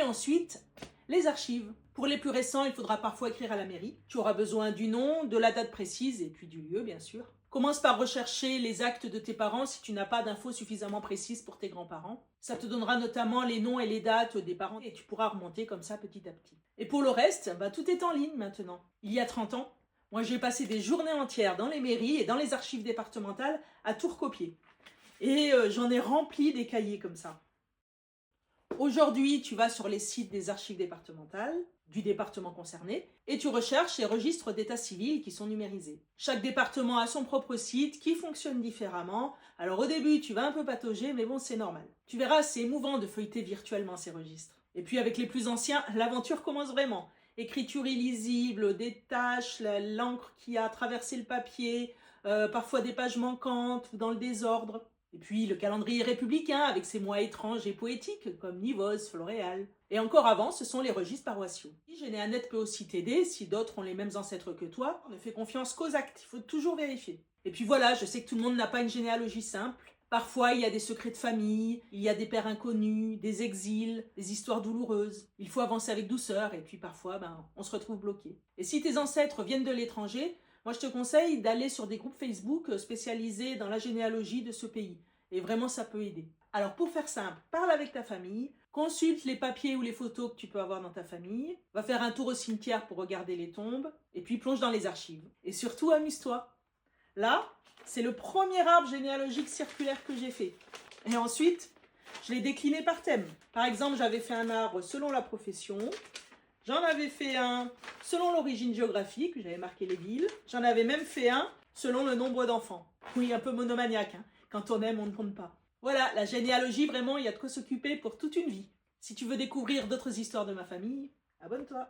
ensuite, les archives. Pour les plus récents, il faudra parfois écrire à la mairie. Tu auras besoin du nom, de la date précise et puis du lieu, bien sûr. Commence par rechercher les actes de tes parents si tu n'as pas d'infos suffisamment précises pour tes grands-parents. Ça te donnera notamment les noms et les dates des parents et tu pourras remonter comme ça petit à petit. Et pour le reste, tout est en ligne maintenant. Il y a 30 ans, moi j'ai passé des journées entières dans les mairies et dans les archives départementales à tout recopier. Et j'en ai rempli des cahiers comme ça. Aujourd'hui, tu vas sur les sites des archives départementales, du département concerné, et tu recherches les registres d'état civil qui sont numérisés. Chaque département a son propre site qui fonctionne différemment. Alors au début, tu vas un peu patauger, mais bon, c'est normal. Tu verras, c'est émouvant de feuilleter virtuellement ces registres. Et puis avec les plus anciens, l'aventure commence vraiment. Écriture illisible, des taches, l'encre qui a traversé le papier, parfois des pages manquantes ou dans le désordre. Et puis le calendrier républicain avec ses mois étranges et poétiques comme Nivose, Floréal. Et encore avant, ce sont les registres paroissiaux. Généanet peut aussi t'aider si d'autres ont les mêmes ancêtres que toi. Ne fais confiance qu'aux actes, il faut toujours vérifier. Et puis voilà, je sais que tout le monde n'a pas une généalogie simple. Parfois, il y a des secrets de famille, il y a des pères inconnus, des exils, des histoires douloureuses. Il faut avancer avec douceur et puis parfois, on se retrouve bloqué. Et si tes ancêtres viennent de l'étranger, moi je te conseille d'aller sur des groupes Facebook spécialisés dans la généalogie de ce pays. Et vraiment, ça peut aider. Alors pour faire simple, parle avec ta famille, consulte les papiers ou les photos que tu peux avoir dans ta famille, va faire un tour au cimetière pour regarder les tombes, et puis plonge dans les archives. Et surtout, amuse-toi. Là, c'est le premier arbre généalogique circulaire que j'ai fait. Et ensuite, je l'ai décliné par thème. Par exemple, j'avais fait un arbre selon la profession. J'en avais fait un selon l'origine géographique, j'avais marqué les villes. J'en avais même fait un selon le nombre d'enfants. Oui, un peu monomaniaque, hein. Quand on aime, on ne compte pas. Voilà, la généalogie, vraiment, il y a de quoi s'occuper pour toute une vie. Si tu veux découvrir d'autres histoires de ma famille, abonne-toi.